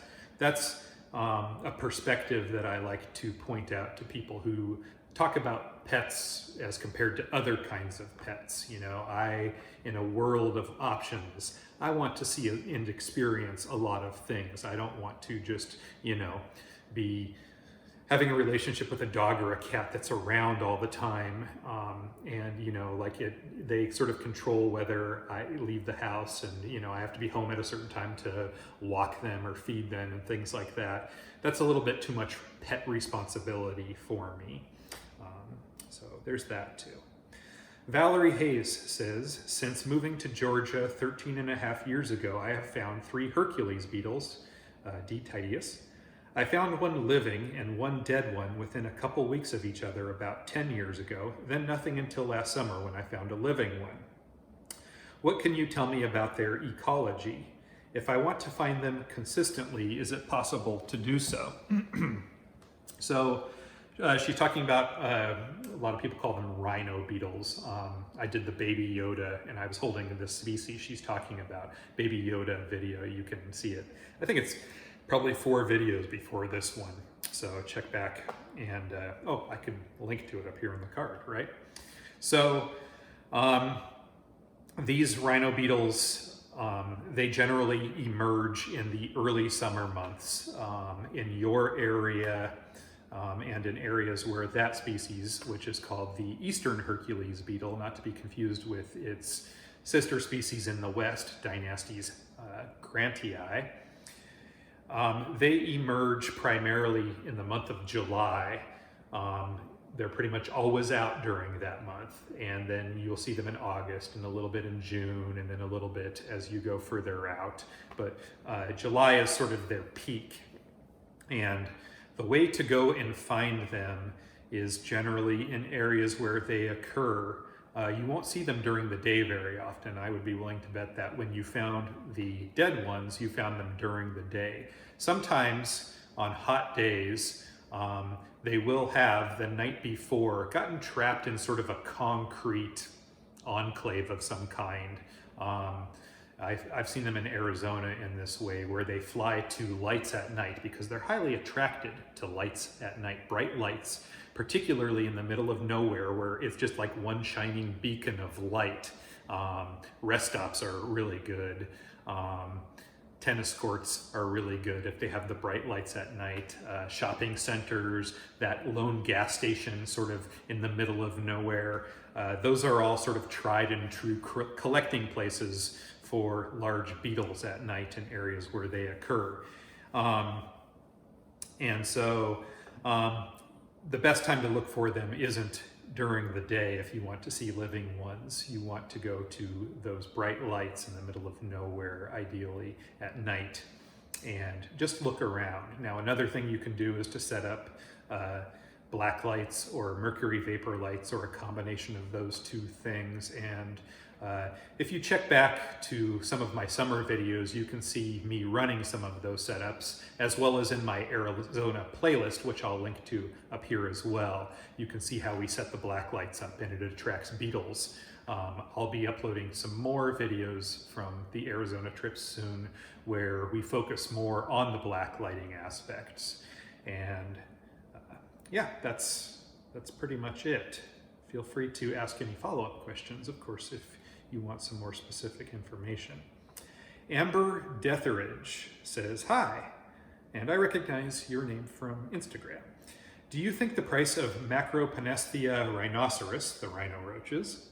a perspective that I like to point out to people who talk about pets as compared to other kinds of pets. You know, in a world of options, I want to see and experience a lot of things. I don't want to just, you know, be having a relationship with a dog or a cat that's around all the time, and you know, like they sort of control whether I leave the house, and you know, I have to be home at a certain time to walk them or feed them and things like that. That's a little bit too much pet responsibility for me. So there's that too. Valerie Hayes says, since moving to Georgia 13.5 years ago, I have found 3 Hercules beetles, D. Titius. I found one living and one dead one within a couple weeks of each other about 10 years ago, then nothing until last summer when I found a living one. What can you tell me about their ecology? If I want to find them consistently, is it possible to do so? So she's talking about, a lot of people call them rhino beetles. I did the Baby Yoda, and I was holding this species she's talking about. Baby Yoda video, you can see it. I think it's probably 4 videos before this one. So check back, and oh, I could link to it up here on the card, right? So these rhino beetles, they generally emerge in the early summer months in your area, and in areas where that species, which is called the eastern Hercules beetle, not to be confused with its sister species in the west, Dynastes grantii, they emerge primarily in the month of July. They're pretty much always out during that month, and then you'll see them in August and a little bit in June, and then a little bit as you go further out. But July is sort of their peak, and the way to go and find them is generally in areas where they occur. You won't see them during the day very often. I would be willing to bet that when you found the dead ones, you found them during the day. Sometimes on hot days, they will have the night before gotten trapped in sort of a concrete enclave of some kind. I've seen them in Arizona in this way, where they fly to lights at night because they're highly attracted to lights at night, bright lights, particularly in the middle of nowhere where it's just like one shining beacon of light. Rest stops are really good. Tennis courts are really good if they have the bright lights at night. Shopping centers, that lone gas station sort of in the middle of nowhere. Those are all sort of tried and true collecting places for large beetles at night in areas where they occur. And so the best time to look for them isn't during the day. If you want to see living ones, you want to go to those bright lights in the middle of nowhere, ideally at night, and just look around. Now, another thing you can do is to set up black lights or mercury vapor lights, or a combination of those two things. And if you check back to some of my summer videos, you can see me running some of those setups, as well as in my Arizona playlist, which I'll link to up here as well. You can see how we set the black lights up, and it attracts beetles. I'll be uploading some more videos from the Arizona trips soon, where we focus more on the black lighting aspects. And yeah, that's pretty much it. Feel free to ask any follow-up questions, of course, if you want some more specific information. Amber Deatheridge says, hi, and I recognize your name from Instagram. Do you think the price of Macropanethia rhinoceros, the rhino roaches,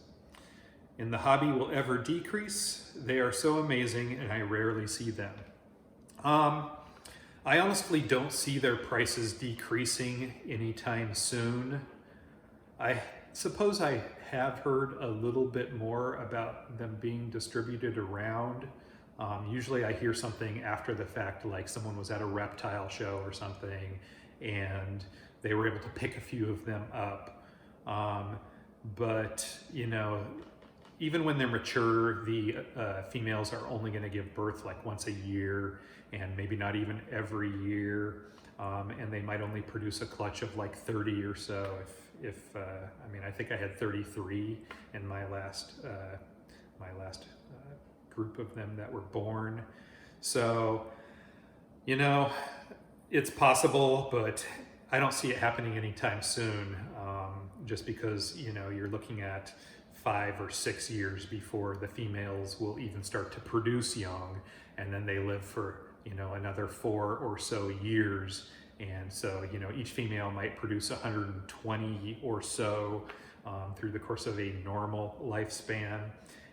in the hobby will ever decrease? They are so amazing and I rarely see them. I honestly don't see their prices decreasing anytime soon. I suppose I have heard a little bit more about them being distributed around. Usually I hear something after the fact, like someone was at a reptile show or something and they were able to pick a few of them up. But, you know, even when they're mature, the females are only going to give birth like once a year, and maybe not even every year. And they might only produce a clutch of like 30 or so. I mean, I think I had 33 in my last group of them that were born. So, you know, it's possible, but I don't see it happening anytime soon, just because, you know, you're looking at 5 or 6 years before the females will even start to produce young, and then they live for, you know, another 4 or so years. And so, you know, each female might produce 120 or so through the course of a normal lifespan.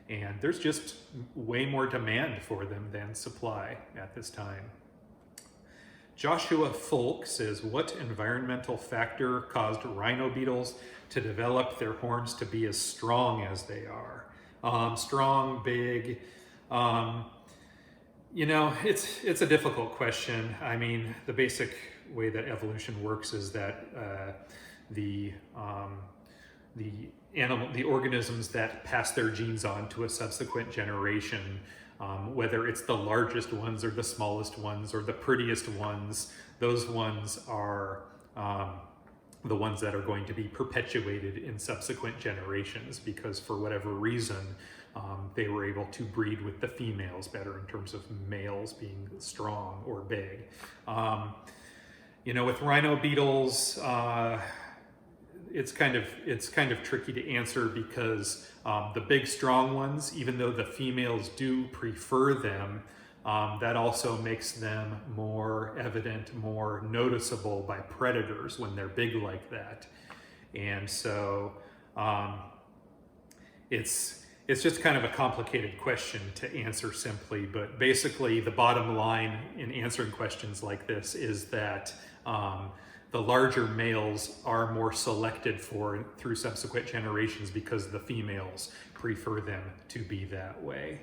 And there's just way more demand for them than supply at this time. Joshua Folk says, what environmental factor caused rhino beetles to develop their horns to be as strong as they are? Strong, big, you know, it's a difficult question. I mean, the basic way that evolution works is that the organisms that pass their genes on to a subsequent generation, whether it's the largest ones or the smallest ones or the prettiest ones, those ones are the ones that are going to be perpetuated in subsequent generations, because for whatever reason, they were able to breed with the females better in terms of males being strong or big. You know, with rhino beetles, it's kind of tricky to answer, because the big strong ones, even though the females do prefer them, that also makes them more evident, more noticeable by predators when they're big like that. And so it's just kind of a complicated question to answer simply, but basically the bottom line in answering questions like this is that the larger males are more selected for through subsequent generations because the females prefer them to be that way.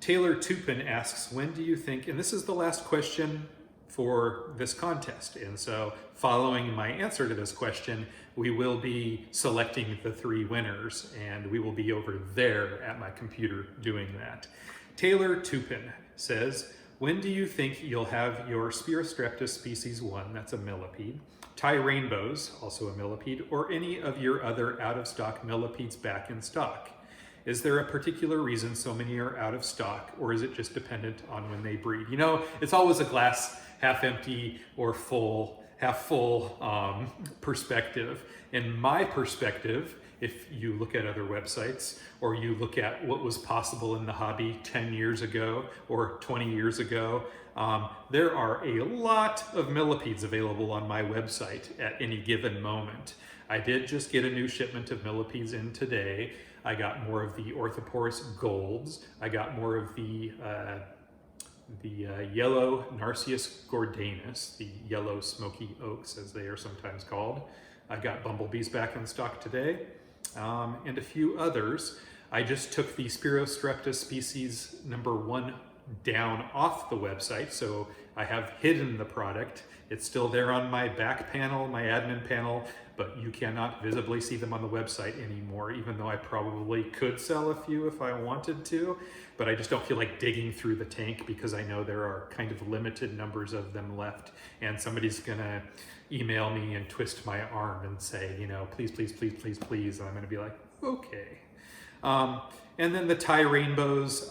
Taylor Tupin asks, when do you think, and this is the last question for this contest, and so following my answer to this question, we will be selecting the 3 winners, and we will be over there at my computer doing that. Taylor Tupin says, when do you think you'll have your Spirostreptus species 1, that's a millipede, tie rainbows, also a millipede, or any of your other out-of-stock millipedes back in stock? Is there a particular reason so many are out of stock, or is it just dependent on when they breed? You know, it's always a glass half empty or full, half full perspective. In my perspective, if you look at other websites, or you look at what was possible in the hobby 10 years ago or 20 years ago, there are a lot of millipedes available on my website at any given moment. I did just get a new shipment of millipedes in today. I got more of the Orthoporus golds. I got more of the yellow Narcissus gordanus, the yellow smoky oaks as they are sometimes called. I got bumblebees back in stock today, and a few others. I just took the Spirostreptus species number 1 down off the website, so I have hidden the product. It's still there on my back panel, my admin panel, but you cannot visibly see them on the website anymore, even though I probably could sell a few if I wanted to, but I just don't feel like digging through the tank, because I know there are kind of limited numbers of them left, and somebody's gonna email me and twist my arm and say, you know, please, please, please, please, please, and I'm gonna be like, okay. And then the tie rainbows,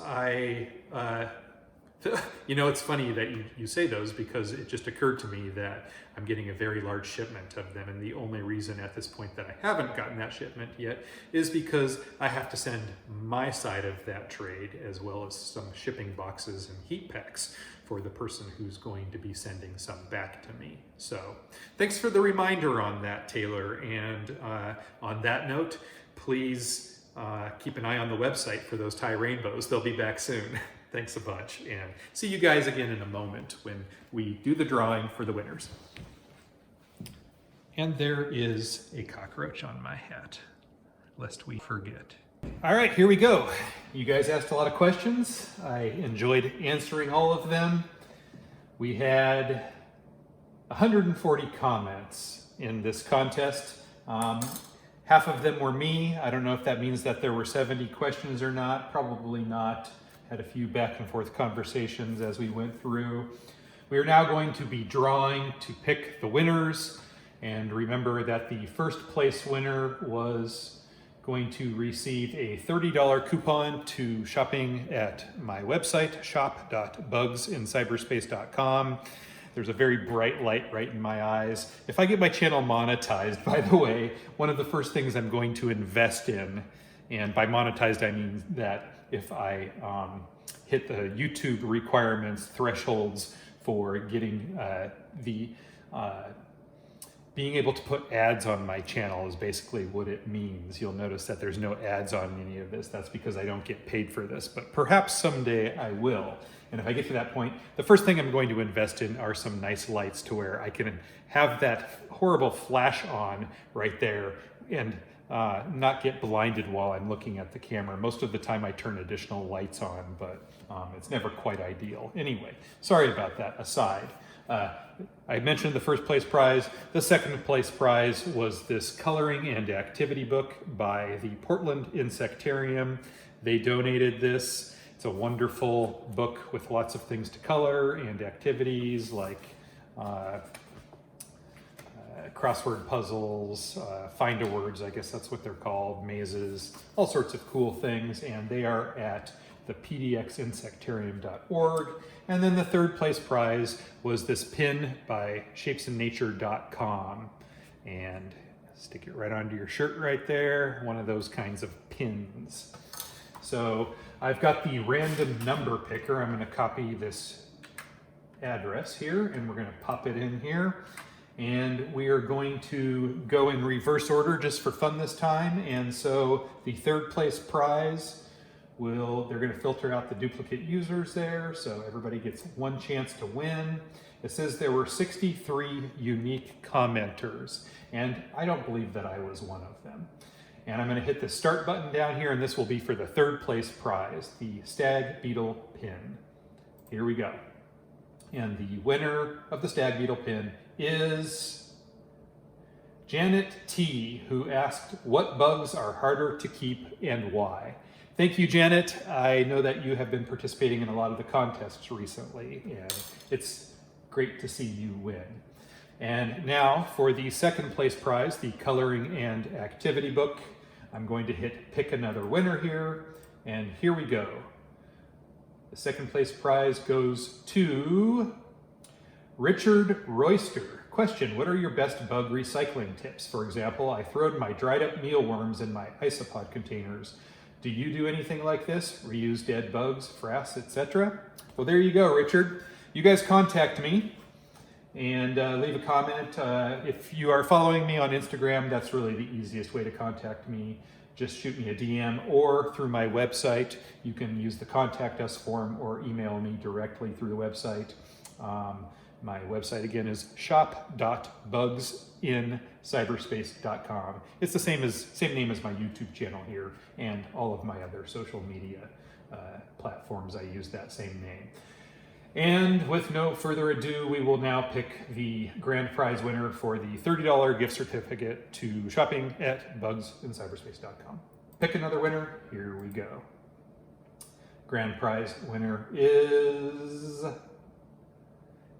you know, it's funny that you say those, because it just occurred to me that I'm getting a very large shipment of them, and the only reason at this point that I haven't gotten that shipment yet is because I have to send my side of that trade, as well as some shipping boxes and heat packs for the person who's going to be sending some back to me. So thanks for the reminder on that, Taylor, and on that note, please keep an eye on the website for those tie rainbows. They'll be back soon. Thanks a bunch, and see you guys again in a moment when we do the drawing for the winners. And there is a cockroach on my hat, lest we forget. All right, here we go. You guys asked a lot of questions. I enjoyed answering all of them. We had 140 comments in this contest. Half of them were me. I don't know if that means that there were 70 questions or not. Probably not. Had a few back and forth conversations as we went through. We are now going to be drawing to pick the winners. And remember that the first place winner was going to receive a $30 coupon to shopping at my website, shop.bugsincyberspace.com. There's a very bright light right in my eyes. If I get my channel monetized, by the way, one of the first things I'm going to invest in, and by monetized I mean that if I hit the YouTube requirements, thresholds for getting being able to put ads on my channel is basically what it means. You'll notice that there's no ads on any of this. That's because I don't get paid for this, but perhaps someday I will. And if I get to that point, the first thing I'm going to invest in are some nice lights to where I can have that horrible flash on right there and not get blinded while I'm looking at the camera. Most of the time I turn additional lights on, but it's never quite ideal. Anyway, sorry about that aside. I mentioned the first place prize. The second place prize was this coloring and activity book by the Portland Insectarium. They donated this. It's a wonderful book with lots of things to color and activities like crossword puzzles, find-a-words, I guess that's what they're called, mazes, all sorts of cool things, and they are at the pdxinsectarium.org. And then the third place prize was this pin by shapesandnature.com, and stick it right onto your shirt right there, one of those kinds of pins. So I've got the random number picker. I'm going to copy this address here and we're going to pop it in here. And we are going to go in reverse order just for fun this time. And so the third place prize they're going to filter out the duplicate users there. So everybody gets one chance to win. It says there were 63 unique commenters, and I don't believe that I was one of them. And I'm going to hit the start button down here, and this will be for the third place prize, the stag beetle pin. Here we go. And the winner of the stag beetle pin is Janet T, who asked, what bugs are harder to keep and why? Thank you, Janet. I know that you have been participating in a lot of the contests recently, and it's great to see you win. And now for the second place prize, the coloring and activity book, I'm going to hit pick another winner here, and here we go. The second place prize goes to Richard Royster. Question, what are your best bug recycling tips? For example, I throwed my dried up mealworms in my isopod containers. Do you do anything like this? Reuse dead bugs, frass, etc.? Well, there you go, Richard. You guys contact me and leave a comment. If you are following me on Instagram, that's really the easiest way to contact me. Just shoot me a DM, or through my website. You can use the contact us form or email me directly through the website. My website again is shop.bugsincyberspace.com. It's the same name as my YouTube channel here and all of my other social media platforms. I use that same name. And with no further ado, we will now pick the grand prize winner for the $30 gift certificate to shopping at bugsincyberspace.com. Pick another winner. Here we go. Grand prize winner is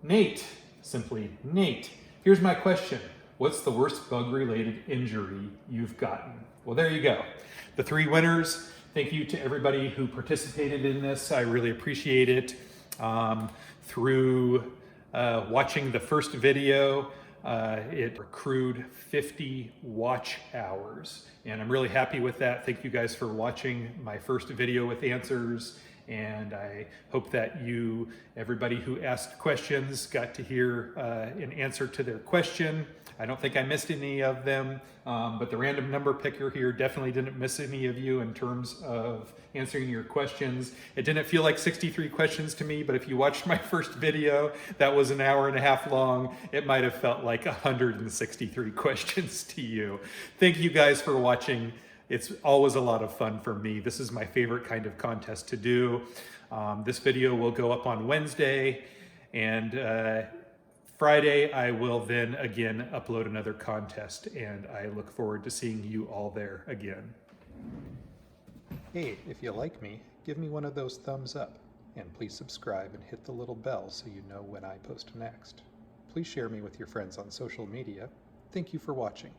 Nate. Simply Nate. Here's my question. What's the worst bug-related injury you've gotten? Well, there you go. The three winners. Thank you to everybody who participated in this. I really appreciate it. Through watching the first video, it accrued 50 watch hours, and I'm really happy with that. Thank you guys for watching my first video with answers, and I hope that everybody who asked questions, got to hear an answer to their question. I don't think I missed any of them, but the random number picker here definitely didn't miss any of you in terms of answering your questions. It didn't feel like 63 questions to me, but if you watched my first video, that was an hour and a half long, it might have felt like 163 questions to you. Thank you guys for watching. It's always a lot of fun for me. This is my favorite kind of contest to do. This video will go up on Wednesday, and Friday, I will then again upload another contest, and I look forward to seeing you all there again. Hey, if you like me, give me one of those thumbs up, and please subscribe and hit the little bell so you know when I post next. Please share me with your friends on social media. Thank you for watching.